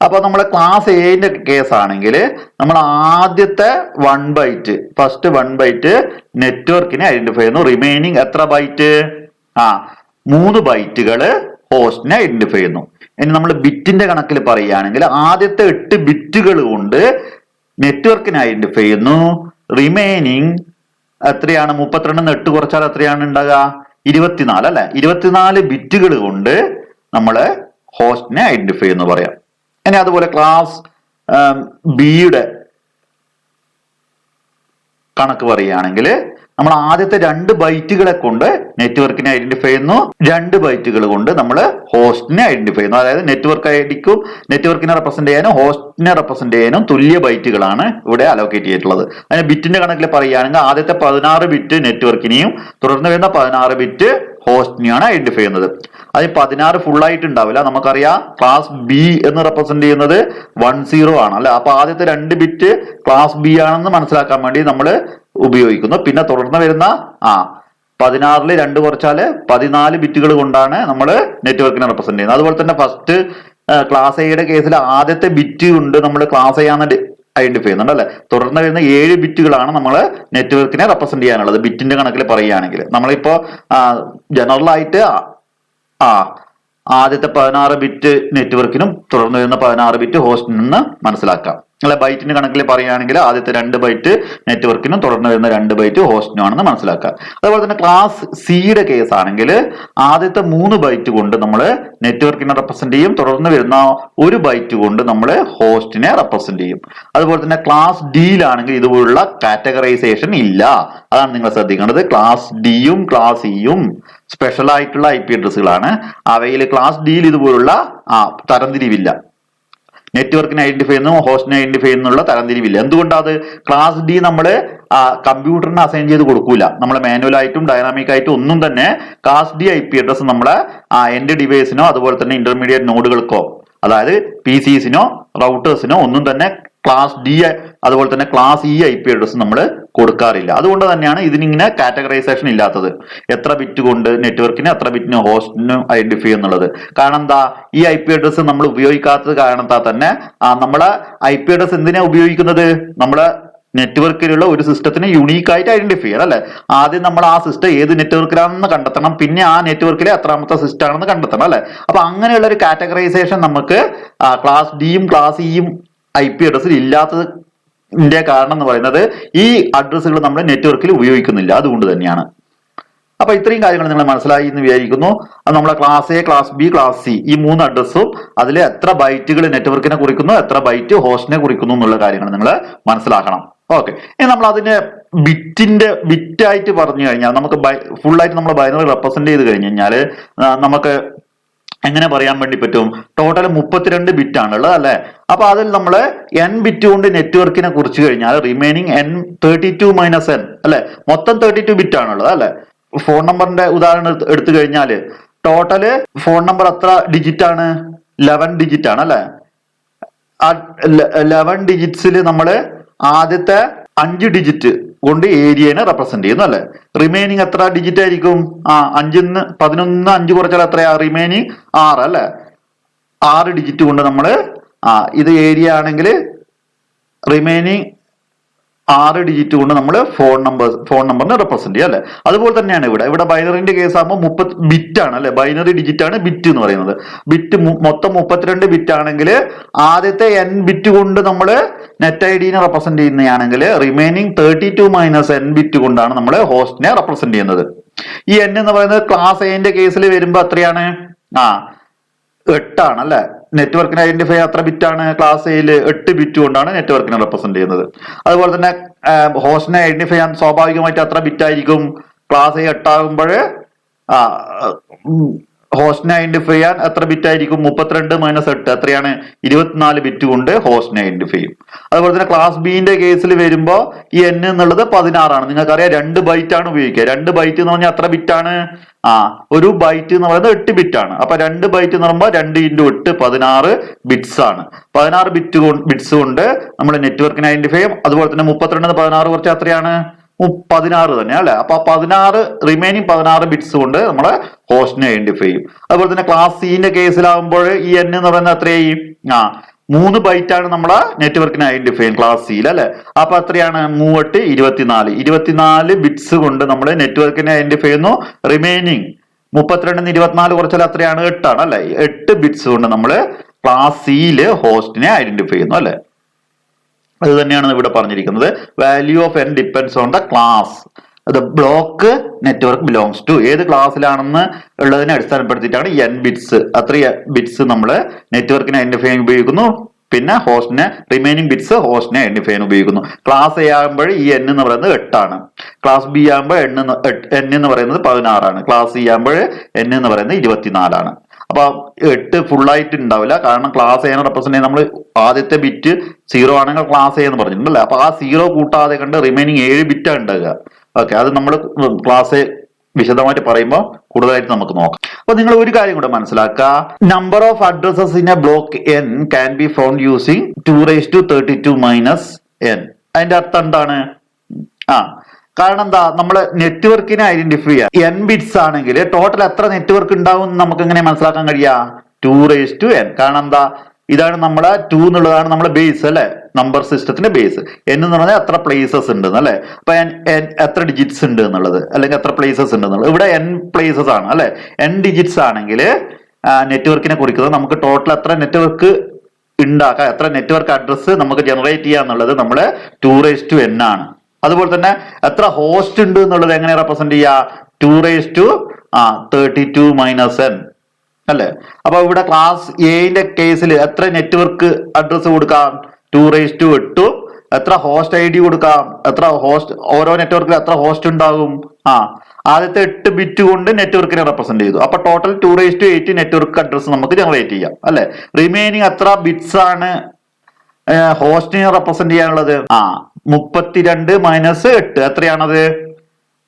S1: അപ്പൊ നമ്മളെ ക്ലാസ് എന്റെ കേസ് ആണെങ്കിൽ നമ്മൾ ആദ്യത്തെ 1 ബൈറ്റ്, ഫസ്റ്റ് 1 ബൈറ്റ് നെറ്റ്വർക്കിനെ ഐഡന്റിഫൈ ചെയ്യുന്നു. റിമൈനിങ് എത്ര ബൈറ്റ്? 3 ബൈറ്റുകള് ഹോസ്റ്റിനെ ഐഡന്റിഫൈ ചെയ്യുന്നു. ഇനി നമ്മൾ ബിറ്റിന്റെ കണക്കിൽ പറയുകയാണെങ്കിൽ ആദ്യത്തെ 8 ബിറ്റുകൾ കൊണ്ട് നെറ്റ്വർക്കിനെ ഐഡന്റിഫൈ ചെയ്യുന്നു. റിമൈനിങ് എത്രയാണ്? 32 8 കുറച്ചാൽ എത്രയാണ് ഉണ്ടാകുക? 24 അല്ലെ. 24 ബിറ്റുകൾ കൊണ്ട് നമ്മള് ഹോസ്റ്റിനെ ഐഡന്റിഫൈ എന്ന് പറയാം. ഇനി അതുപോലെ ക്ലാസ് ബിയുടെ കണക്ക് പറയുകയാണെങ്കിൽ നമ്മൾ ആദ്യത്തെ 2 ബൈറ്റുകളെ കൊണ്ട് നെറ്റ്വർക്കിനെ ഐഡന്റിഫൈ ചെയ്യുന്നു. 2 ബൈറ്റുകൾ കൊണ്ട് നമ്മൾ ഹോസ്റ്റിനെ ഐഡന്റിഫൈ ചെയ്യുന്നു. അതായത് നെറ്റ്വർക്ക് ഐഡിക്കും നെറ്റ്വർക്കിനെ റെപ്രസെന്റ് ചെയ്യാനും ഹോസ്റ്റിനെ റെപ്രസെന്റ് ചെയ്യാനും തുല്യ ബൈറ്റുകളാണ് ഇവിടെ അലോക്കേറ്റ് ചെയ്തിട്ടുള്ളത്. അതിന് ബിറ്റിന്റെ കണക്കിൽ പറയുകയാണെങ്കിൽ ആദ്യത്തെ 16 ബിറ്റ് നെറ്റ്വർക്കിനെയും തുടർന്ന് വരുന്ന 16 ബിറ്റ് ഹോസ്റ്റിനെയാണ് ഐഡന്റിഫൈ ചെയ്യുന്നത്. അത് 16 ഫുൾ ആയിട്ട് ഉണ്ടാവില്ല. നമുക്കറിയാം ക്ലാസ് ബി എന്ന് റെപ്രസെന്റ് ചെയ്യുന്നത് 10 ആണ് അല്ലെ. അപ്പൊ ആദ്യത്തെ 2 ബിറ്റ് ക്ലാസ് ബി ആണെന്ന് മനസ്സിലാക്കാൻ വേണ്ടി നമ്മൾ ഉപയോഗിക്കുന്നു. പിന്നെ തുടർന്ന് വരുന്ന 16 2 കുറച്ചാല് 14 ബിറ്റുകൾ കൊണ്ടാണ് നമ്മൾ നെറ്റ്വർക്കിനെ റെപ്രസെന്റ് ചെയ്യുന്നത്. അതുപോലെ തന്നെ ഫസ്റ്റ് ക്ലാസ് എയുടെ കേസിൽ ആദ്യത്തെ ബിറ്റ് കൊണ്ട് നമ്മൾ ക്ലാസ് എ ആണെന്ന് ഐഡന്റിഫൈ ചെയ്യുന്നുണ്ട് അല്ലെ. തുടർന്ന് വരുന്ന 7 ബിറ്റുകളാണ് നമ്മൾ നെറ്റ്വർക്കിനെ റെപ്രസെന്റ് ചെയ്യാനുള്ളത് ബിറ്റിന്റെ കണക്കിൽ പറയുകയാണെങ്കിൽ. നമ്മളിപ്പോ ജനറൽ ആയിട്ട് ആദ്യത്തെ 16 ബിറ്റ് നെറ്റ്വർക്കിനും തുടർന്ന് വരുന്ന 16 ബിറ്റ് ഹോസ്റ്റിൽ നിന്ന് മനസ്സിലാക്കാം അല്ലെ. ബൈറ്റിന്റെ കണക്കിൽ പറയുകയാണെങ്കിൽ ആദ്യത്തെ 2 ബൈറ്റ് നെറ്റ്വർക്കിനും തുടർന്ന് വരുന്ന 2 ബൈറ്റ് ഹോസ്റ്റിനും ആണെന്ന് മനസ്സിലാക്കാം. അതുപോലെ തന്നെ ക്ലാസ് സിയുടെ കേസ് ആണെങ്കിൽ ആദ്യത്തെ 3 ബൈറ്റ് കൊണ്ട് നമ്മൾ നെറ്റ്വർക്കിനെ റെപ്രസെന്റ് ചെയ്യും, തുടർന്ന് വരുന്ന 1 ബൈറ്റ് കൊണ്ട് നമ്മൾ ഹോസ്റ്റിനെ റെപ്രസെന്റ് ചെയ്യും. അതുപോലെ തന്നെ ക്ലാസ് ഡിയിലാണെങ്കിൽ ഇതുപോലുള്ള കാറ്റഗറൈസേഷൻ ഇല്ല. അതാണ് നിങ്ങൾ ശ്രദ്ധിക്കേണ്ടത്. ക്ലാസ് ഡിയും ക്ലാസ് ഇയും സ്പെഷ്യൽ ആയിട്ടുള്ള IP അഡ്രസ്സുകളാണ്. അവയിൽ ക്ലാസ് ഡിയിൽ ഇതുപോലുള്ള തരംതിരിവില്ല. നെറ്റ്വർക്കിനെ ഐഡന്റിഫൈ ചെയ്യുന്നു, ഹോസ്റ്റിനെ ഐഡന്റിഫൈ ചെയ്യുന്നുള്ള തരംതിരിവില്ല. എന്തുകൊണ്ടാണ്? ക്ലാസ് ഡി നമ്മൾ കമ്പ്യൂട്ടറിന് അസൈൻ ചെയ്ത് കൊടുക്കൂല. നമ്മൾ മാനുവലായിട്ടും ഡൈനാമിക് ആയിട്ടും ഒന്നും തന്നെ ക്ലാസ് ഡി IP അഡ്രസ് നമ്മളെ എൻഡ് ഡിവൈസിനോ അതുപോലെ തന്നെ ഇന്റർമീഡിയറ്റ് നോഡുകൾക്കോ അതായത് PCസിനോ റൗട്ടേഴ്സിനോ ഒന്നും തന്നെ ക്ലാസ് ഡി അതുപോലെ തന്നെ ക്ലാസ് ഇ IP അഡ്രസ് നമ്മൾ കൊടുക്കാറില്ല. അതുകൊണ്ട് തന്നെയാണ് ഇതിനിങ്ങനെ കാറ്റഗറൈസേഷൻ ഇല്ലാത്തത്. എത്ര ബിറ്റ് കൊണ്ട് നെറ്റ്വർക്കിന് എത്ര ബിറ്റിന് ഹോസ്റ്റിനും ഐഡന്റിഫൈ എന്നുള്ളത്. കാരണം എന്താ, ഈ IP അഡ്രസ് നമ്മൾ ഉപയോഗിക്കാത്തത് കാരണത്താൽ തന്നെ നമ്മളെ IP അഡ്രസ് എന്തിനാ ഉപയോഗിക്കുന്നത്? നമ്മളെ നെറ്റ്വർക്കിലുള്ള ഒരു സിസ്റ്റത്തിന് യുണീക്ക് ആയിട്ട് ഐഡന്റിഫൈ ചെയ്യാം അല്ലെ. ആദ്യം നമ്മൾ ആ സിസ്റ്റം ഏത് നെറ്റ്വർക്കിലാണെന്ന് കണ്ടെത്തണം, പിന്നെ ആ നെറ്റ്വർക്കിലെ എത്രാമത്തെ സിസ്റ്റം ആണെന്ന് കണ്ടെത്തണം അല്ലെ. അപ്പൊ അങ്ങനെയുള്ള ഒരു കാറ്റഗറൈസേഷൻ നമുക്ക് ക്ലാസ് ഡിയും ക്ലാസ് ഇയും IP അഡ്രസ്സിൽ ഇല്ലാത്തതിന്റെ കാരണം എന്ന് പറയുന്നത് ഈ അഡ്രസ്സുകൾ നമ്മൾ നെറ്റ്വർക്കിൽ ഉപയോഗിക്കുന്നില്ല. അതുകൊണ്ട് തന്നെയാണ്. അപ്പൊ ഇത്രയും കാര്യങ്ങൾ നിങ്ങൾ മനസ്സിലായി എന്ന് വിചാരിക്കുന്നു. അത് നമ്മളെ class A, class B, class C ഈ 3 അഡ്രസ്സും അതിൽ എത്ര ബൈറ്റുകൾ നെറ്റ്വർക്കിനെ കുറിക്കുന്നു, എത്ര ബൈറ്റ് ഹോസ്റ്റിനെ കുറിക്കുന്നു എന്നുള്ള കാര്യങ്ങൾ നിങ്ങൾ മനസ്സിലാക്കണം. ഓക്കെ, ഇനി നമ്മൾ അതിന്റെ ബിറ്റായിട്ട് പറഞ്ഞു കഴിഞ്ഞാൽ നമുക്ക് ഫുൾ ആയിട്ട് നമ്മൾ ബൈനറി റെപ്രസെന്റ് ചെയ്ത് കഴിഞ്ഞ് കഴിഞ്ഞാൽ നമുക്ക് എങ്ങനെ പറയാൻ വേണ്ടി പറ്റും? ടോട്ടൽ 32 ബിറ്റ് ആണുള്ളത് അല്ലെ. അപ്പൊ അതിൽ നമ്മൾ n ബിറ്റ് കൊണ്ട് നെറ്റ്വർക്കിനെ കുറിച്ച് കഴിഞ്ഞാൽ റിമൈനിങ് n32 - n അല്ലെ, മൊത്തം 32 ബിറ്റ് ആണുള്ളത് അല്ലെ. ഫോൺ നമ്പറിന്റെ ഉദാഹരണം എടുത്തു കഴിഞ്ഞാൽ ടോട്ടല് ഫോൺ നമ്പർ എത്ര ഡിജിറ്റ് ആണ്? 11 ഡിജിറ്റ് ആണ് അല്ലെ. 11 ഡിജിറ്റ്സിൽ നമ്മൾ ആദ്യത്തെ 5 ഡിജിറ്റ് കൊണ്ട് ഏരിയനെ റെപ്രസെന്റ് ചെയ്യുന്നു അല്ലെ. റിമൈനിങ് എത്ര ഡിജിറ്റ് ആയിരിക്കും? 5 11 5 കുറച്ചാൽ എത്രയാ? റിമൈനിങ് 6 അല്ലെ. 6 ഡിജിറ്റ് കൊണ്ട് നമ്മൾ ഇത് ഏരിയ ആണെങ്കിൽ റിമൈനിങ് 6 ഡിജിറ്റ് കൊണ്ട് നമ്മൾ ഫോൺ നമ്പറിനെ റെപ്രസെന്റ് ചെയ്യുക അല്ലെ. അതുപോലെ തന്നെയാണ് ഇവിടെ ബൈനറിന്റെ കേസ് ആകുമ്പോൾ 30 ബിറ്റ് ആണ് അല്ലെ. ബൈനറി ഡിജിറ്റ് ആണ് ബിറ്റ് എന്ന് പറയുന്നത്. ബിറ്റ് മൊത്തം 32 ബിറ്റ് ആണെങ്കിൽ ആദ്യത്തെ n ബിറ്റ് കൊണ്ട് നമ്മൾ നെറ്റ് ഐഡിനെ റെപ്രസെന്റ് ചെയ്യുന്നതാണെങ്കിൽ റിമൈനിങ് 32 - n ബിറ്റ് കൊണ്ടാണ് നമ്മൾ ഹോസ്റ്റിനെ റെപ്രസെന്റ് ചെയ്യുന്നത്. ഈ n എന്ന് പറയുന്നത് ക്ലാസ് എന്റെ കേസിൽ വരുമ്പോൾ എത്രയാണ്? 8 ആണ് അല്ലെ. നെറ്റ്വർക്കിനെ ഐഡന്റിഫൈ എത്ര ബിറ്റ് ആണ്? ക്ലാസ് എയിൽ 8 ബിറ്റ് കൊണ്ടാണ് നെറ്റ്വർക്കിനെ റെപ്രസെന്റ് ചെയ്യുന്നത്. അതുപോലെ തന്നെ ഹോസ്റ്റിനെ ഐഡന്റിഫൈ ചെയ്യാൻ സ്വാഭാവികമായിട്ട് എത്ര ബിറ്റ് ആയിരിക്കും? ക്ലാസ് എ 8 ആകുമ്പോൾ ഹോസ്റ്റിനെ ഐഡന്റിഫൈ ചെയ്യാൻ എത്ര ബിറ്റ് ആയിരിക്കും? 32 - 8 എത്രയാണ്? 24 ബിറ്റ് കൊണ്ട് ഹോസ്റ്റിനെ ഐഡന്റിഫൈ ചെയ്യും. അതുപോലെ തന്നെ ക്ലാസ് ബിന്റെ കേസിൽ വരുമ്പോൾ ഈ n എന്നുള്ളത് 16 ആണ്. നിങ്ങൾക്കറിയാം 2 ബൈറ്റ് ആണ് ഉപയോഗിക്കുക. 2 ബൈറ്റ് എന്ന് പറഞ്ഞാൽ എത്ര ബിറ്റ് ആണ്? ഒരു ബൈറ്റ് എന്ന് പറയുന്നത് 8 ബിറ്റ് ആണ്. അപ്പൊ 2 ബൈറ്റ് എന്ന് പറയുമ്പോൾ 2 × 8 16 ബിറ്റ്സ് ആണ്. 16 ബിറ്റ്സ് കൊണ്ട് നമ്മൾ നെറ്റ്വർക്കിനെ ഐഡന്റിഫൈ ചെയ്യും. അതുപോലെ തന്നെ 32 16 കുറച്ച് എത്രയാണ്? 16 തന്നെ അല്ലെ. അപ്പൊ 16 റിമൈനിങ് 16 ബിറ്റ്സ് കൊണ്ട് നമ്മള് ഹോസ്റ്റിനെ ഐഡന്റിഫൈ ചെയ്യും. അതുപോലെ തന്നെ ക്ലാസ് സിന്റെ കേസിലാവുമ്പോൾ ഈ n എന്ന് പറയുന്നത് എത്രയായി? 3 ബൈറ്റ് ആണ് നമ്മളെ നെറ്റ്വർക്കിനെ ഐഡന്റിഫൈ ചെയ്യും ക്ലാസ് സിയിൽ അല്ലെ. അപ്പൊ എത്രയാണ്? 3 8 24 ബിറ്റ്സ് കൊണ്ട് നമ്മൾ നെറ്റ്വർക്കിനെ ഐഡന്റിഫൈ ചെയ്യുന്നു. റിമൈനിങ് 32 24 കുറച്ചാൽ എത്രയാണ്? 8 ആണ് അല്ലെ. 8 ബിറ്റ്സ് കൊണ്ട് നമ്മൾ ക്ലാസ് സിയിൽ ഹോസ്റ്റിനെ ഐഡന്റിഫൈ ചെയ്യുന്നു അല്ലെ. അത് തന്നെയാണ് ഇവിടെ പറഞ്ഞിരിക്കുന്നത്. Value of n depends on the class the block network belongs to. ഏത് ക്ലാസ്സിലാണെന്ന് ഉള്ളതിനെ അടിസ്ഥാനപ്പെടുത്തിയിട്ടാണ് n ബിറ്റ്സ്. അത്ര ബിറ്റ്സ് നമ്മൾ നെറ്റ്വർക്കിനെ ഐഡന്റിഫൈ ചെയ്യാൻ ഉപയോഗിക്കുന്നു. പിന്നെ ഹോസ്റ്റിനെ റിമൈനിങ് ബിറ്റ്സ് ഹോസ്റ്റിനെ ഐഡന്റിഫൈ ചെയ്യാൻ ഉപയോഗിക്കുന്നു. ക്ലാസ് എ ആകുമ്പോൾ ഈ n എന്ന് പറയുന്നത് 8 ആണ്. ക്ലാസ് ബി ആകുമ്പോൾ n എന്ന് പറയുന്നത് 16 ആണ്. ക്ലാസ് സി ആകുമ്പോൾ n എന്ന് പറയുന്നത് 24 ആണ്. അപ്പൊ 8 ഫുൾ ആയിട്ട് ഉണ്ടാവില്ല. കാരണം ക്ലാസ് എ റെപ്രസെന്റ് ചെയ്യാൻ നമ്മൾ ആദ്യത്തെ ബിറ്റ് 0 ആണെങ്കിൽ ക്ലാസ് എ എന്ന് പറഞ്ഞിട്ടുണ്ടല്ലേ. അപ്പൊ ആ 0 കൂട്ടാതെ കണ്ട് റിമൈനിങ് 7 ബിറ്റ് ഉണ്ടാകുക. ഓക്കെ, അത് നമ്മൾ ക്ലാസ് വിശദമായിട്ട് പറയുമ്പോൾ കൂടുതലായിട്ട് നമുക്ക് നോക്കാം. അപ്പൊ നിങ്ങൾ ഒരു കാര്യം കൂടെ മനസ്സിലാക്കുക. Number of addresses in A block n can be found using 232 - n. അതിന്റെ അർത്ഥം എന്താണ്? കാരണം എന്താ, നമ്മള് നെറ്റ്വർക്കിനെ ഐഡന്റിഫൈ ചെയ്യാം. n ബിറ്റ്സ് ആണെങ്കിൽ ടോട്ടൽ എത്ര നെറ്റ്വർക്ക് ഉണ്ടാവും നമുക്ക് എങ്ങനെ മനസ്സിലാക്കാൻ കഴിയാ? 2n. കാരണം എന്താ, ഇതാണ് നമ്മളെ 2 എന്നുള്ളതാണ് നമ്മളെ ബേസ് അല്ലെ, നമ്പർ സിസ്റ്റത്തിന്റെ ബേസ്. n എന്ന് പറഞ്ഞാൽ എത്ര പ്ലേസസ് ഉണ്ട് അല്ലെ, അപ്പൊ എത്ര ഡിജിറ്റ്സ് ഉണ്ട് എന്നുള്ളത്, അല്ലെങ്കിൽ എത്ര പ്ലേസസ് ഉണ്ട് എന്നുള്ളത്. ഇവിടെ n പ്ലേസസ് ആണ് അല്ലെ, n ഡിജിറ്റ്സ് ആണെങ്കിൽ നെറ്റ്വർക്കിനെ കുറിക്കുന്നത് നമുക്ക് ടോട്ടൽ എത്ര നെറ്റ്വർക്ക് ഉണ്ടാക്കാം, എത്ര നെറ്റ്വർക്ക് അഡ്രസ് നമുക്ക് ജനറേറ്റ് ചെയ്യാം എന്നുള്ളത് നമ്മള് 2n ആണ്. അതുപോലെ തന്നെ എത്ര ഹോസ്റ്റ് ഉണ്ട് എന്നുള്ളത് എങ്ങനെ റെപ്രസെന്റ് ചെയ്യാം, 232 - n അല്ലെ. അപ്പൊ ഇവിടെ ക്ലാസ് എന്റെ കേസിൽ എത്ര നെറ്റ്വർക്ക് അഡ്രസ് കൊടുക്കാം, 2/8. എത്ര ഹോസ്റ്റ് ഐ ഡി കൊടുക്കാം, എത്ര ഹോസ്റ്റ്, ഓരോ നെറ്റ്വർക്കിൽ എത്ര ഹോസ്റ്റ് ഉണ്ടാകും, ആദ്യത്തെ 8 ബിറ്റ് കൊണ്ട് നെറ്റ്വർക്കിനെ റെപ്രസെന്റ് ചെയ്തു. അപ്പൊ ടോട്ടൽ 2/8 നെറ്റ്വർക്ക് അഡ്രസ് നമുക്ക് ജനറേറ്റ് ചെയ്യാം അല്ലെ. റിമൈനിങ് എത്ര ബിറ്റ്സ് ആണ് ഹോസ്റ്റിനെ റെപ്രസെന്റ് ചെയ്യാനുള്ളത്, 32 - 8 എത്രയാണത്,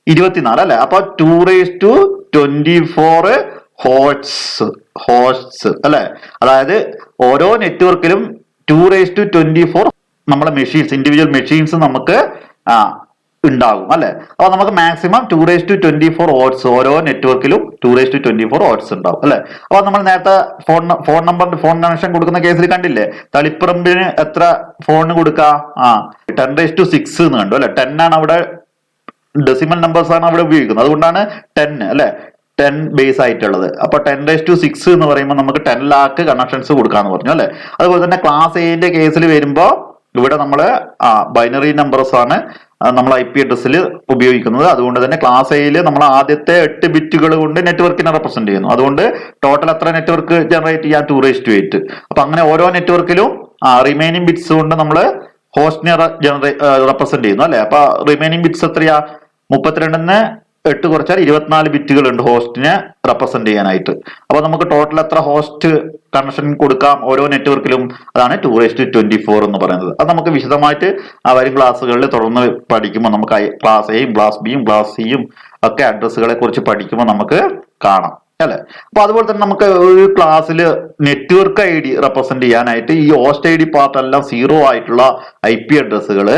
S1: 24 അല്ലെ. അപ്പൊ 2/24 ഹോസ്റ്റ്സ് അല്ലെ. അതായത് ഓരോ നെറ്റ്വർക്കിലും 2/24 നമ്മളെ മെഷീൻസ്, ഇൻഡിവിജ്വൽ മെഷീൻസ് നമുക്ക് ഉണ്ടാകും അല്ലെ. അപ്പൊ നമുക്ക് മാക്സിമം 2/24 ഹോസ്റ്റ്സ്, ഓരോ നെറ്റ്വർക്കിലും 2/24 ഹോസ്റ്റ്സ് ഉണ്ടാവും അല്ലെ. അപ്പൊ നമ്മൾ നേരത്തെ ഫോൺ കണക്ഷൻ കൊടുക്കുന്ന കേസിൽ കണ്ടില്ലേ, തളിപ്പറമ്പിന് എത്ര ഫോണിന് കൊടുക്കാം, 10/6 എന്ന് കണ്ടു അല്ലെ. 10 ആണ് അവിടെ, ഡെസിമൽ നമ്പേഴ്സ് ആണ് അവിടെ ഉപയോഗിക്കുന്നത്, അതുകൊണ്ടാണ് 10 അല്ലെ, 10 ബേസ് ആയിട്ടുള്ളത്. അപ്പൊ 10/6 എന്ന് പറയുമ്പോൾ നമുക്ക് 10 ലാക്ക് കണക്ഷൻസ് കൊടുക്കാന്ന് പറഞ്ഞു അല്ലെ. അതുപോലെ തന്നെ ക്ലാസ് എന്റെ കേസിൽ വരുമ്പോ ഇവിടെ നമ്മള് ബൈനറി നമ്പേഴ്സ് ആണ് നമ്മൾ IP അഡ്രസ്സിൽ ഉപയോഗിക്കുന്നത്. അതുകൊണ്ട് തന്നെ ക്ലാസ് എയിൽ നമ്മൾ ആദ്യത്തെ 8 ബിറ്റുകൾ കൊണ്ട് നെറ്റ്വർക്കിനെ റെപ്രസെന്റ് ചെയ്യുന്നു. അതുകൊണ്ട് ടോട്ടൽ എത്ര നെറ്റ്വർക്ക് ജനറേറ്റ് ചെയ്യാം, 2/8. അപ്പൊ അങ്ങനെ ഓരോ നെറ്റ്വർക്കിലും റിമൈനിങ് ബിറ്റ്സ് കൊണ്ട് നമ്മൾ ഹോസ്റ്റിനെ റെപ്രസെന്റ് ചെയ്യുന്നു അല്ലെ. അപ്പൊ റിമൈനിങ് ബിറ്റ്സ് എത്രയാ, 32 8 കുറച്ചാൽ 24 ബിറ്റുകൾ ഉണ്ട് ഹോസ്റ്റിനെ റെപ്രസെന്റ് ചെയ്യാനായിട്ട്. അപ്പൊ നമുക്ക് ടോട്ടൽ എത്ര ഹോസ്റ്റ് കണക്ഷൻ കൊടുക്കാം ഓരോ നെറ്റ്വർക്കിലും, അതാണ് 2/24 എന്ന് പറയുന്നത്. അത് നമുക്ക് വിശദമായിട്ട് വരും ക്ലാസ്സുകളിൽ തുടർന്ന് പഠിക്കുമ്പോൾ നമുക്ക് ക്ലാസ് എയും ക്ലാസ് ബിയും ക്ലാസ് സിയും ഒക്കെ അഡ്രസ്സുകളെ കുറിച്ച് പഠിക്കുമ്പോൾ നമുക്ക് കാണാം അല്ലെ. അപ്പൊ അതുപോലെ തന്നെ നമുക്ക് ഒരു ക്ലാസ്സിൽ നെറ്റ്വർക്ക് ID റെപ്രസെന്റ് ചെയ്യാനായിട്ട് ഈ ഹോസ്റ്റ് ID പാർട്ട് എല്ലാം 0 ആയിട്ടുള്ള IP അഡ്രസ്സുകൾ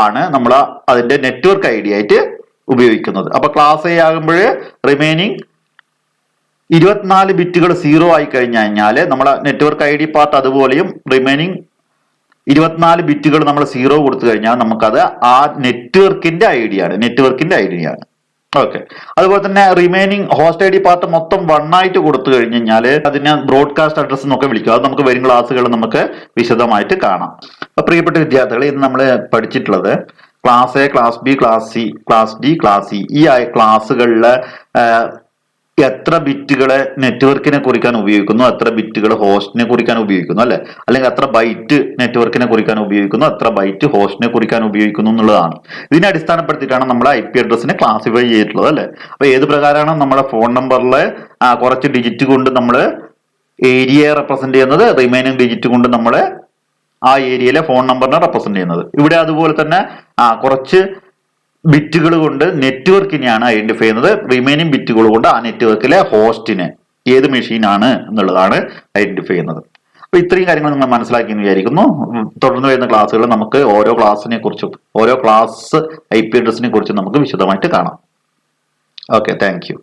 S1: ആണ് നമ്മൾ അതിന്റെ നെറ്റ്വർക്ക് ID ആയിട്ട് ഉപയോഗിക്കുന്നത്. അപ്പൊ ക്ലാസ് എ ആകുമ്പോൾ റിമൈനിങ് 24 ബിറ്റുകൾ 0 ആയി കഴിഞ്ഞാല് നമ്മളെ നെറ്റ്വർക്ക് ID പാർട്ട് അതുപോലെയും റിമൈനിങ് 24 ബിറ്റുകൾ നമ്മൾ 0 കൊടുത്തു കഴിഞ്ഞാൽ നമുക്കത് ആ നെറ്റ്വർക്കിന്റെ ഐഡിയ ആണ്. ഓക്കെ. അതുപോലെ തന്നെ റിമൈനിങ് ഹോസ്റ്റ് ID പാർട്ട് മൊത്തം 1 ആയിട്ട് കൊടുത്തു കഴിഞ്ഞാൽ അതിനെ ബ്രോഡ്കാസ്റ്റ് അഡ്രസ് എന്നൊക്കെ വിളിക്കും. അത് നമുക്ക് വരും ക്ലാസ്സുകൾ നമുക്ക് വിശദമായിട്ട് കാണാം. അപ്പൊ പ്രിയപ്പെട്ട വിദ്യാർത്ഥികളെ, ഇന്ന് നമ്മൾ പഠിച്ചിട്ടുള്ളത് class A, class B, class C, class D, class C ഈ ക്ലാസ്സുകളില് എത്ര ബിറ്റുകളെ നെറ്റ്വർക്കിനെ കുറിക്കാൻ ഉപയോഗിക്കുന്നു, എത്ര ബിറ്റുകൾ ഹോസ്റ്റിനെ കുറിക്കാൻ ഉപയോഗിക്കുന്നു അല്ലെ, അല്ലെങ്കിൽ എത്ര ബൈറ്റ് നെറ്റ്വർക്കിനെ കുറിക്കാൻ ഉപയോഗിക്കുന്നു, എത്ര ബൈറ്റ് ഹോസ്റ്റിനെ കുറിക്കാൻ ഉപയോഗിക്കുന്നു എന്നുള്ളതാണ്. ഇതിനെ അടിസ്ഥാനപ്പെടുത്തിയിട്ടാണ് നമ്മൾ IP അഡ്രസ്സിനെ ക്ലാസിഫൈ ചെയ്തിട്ടുള്ളത് അല്ലെ. അപ്പൊ ഏത് പ്രകാരമാണ് നമ്മുടെ ഫോൺ നമ്പറിലെ കുറച്ച് ഡിജിറ്റ് കൊണ്ട് നമ്മൾ ഏരിയയെ റെപ്രസെന്റ് ചെയ്യുന്നത്, റിമൈനിങ് ഡിജിറ്റ് കൊണ്ട് നമ്മൾ ആ ഏരിയയിലെ ഫോൺ നമ്പറിനെ റെപ്രസെന്റ് ചെയ്യുന്നത്. ഇവിടെ അതുപോലെ തന്നെ കുറച്ച് ബിറ്റുകൾ കൊണ്ട് നെറ്റ്വർക്കിനെയാണ് ഐഡന്റിഫൈ ചെയ്യുന്നത്, റിമൈനിങ് ബിറ്റുകൾ കൊണ്ട് ആ നെറ്റ്വർക്കിലെ ഹോസ്റ്റിനെ, ഏത് മെഷീൻ ആണ് എന്നുള്ളതാണ് ഐഡന്റിഫൈ ചെയ്യുന്നത്. അപ്പൊ ഇത്രയും കാര്യങ്ങൾ നിങ്ങൾ മനസ്സിലാക്കി എന്ന് വിചാരിക്കുന്നു. തുടർന്ന് വരുന്ന ക്ലാസ്സുകൾ നമുക്ക് ഓരോ ക്ലാസ്സിനെ കുറിച്ചും ഓരോ ക്ലാസ് IP അഡ്രസ്സിനെ കുറിച്ചും നമുക്ക് വിശദമായിട്ട് കാണാം. Okay, thank you.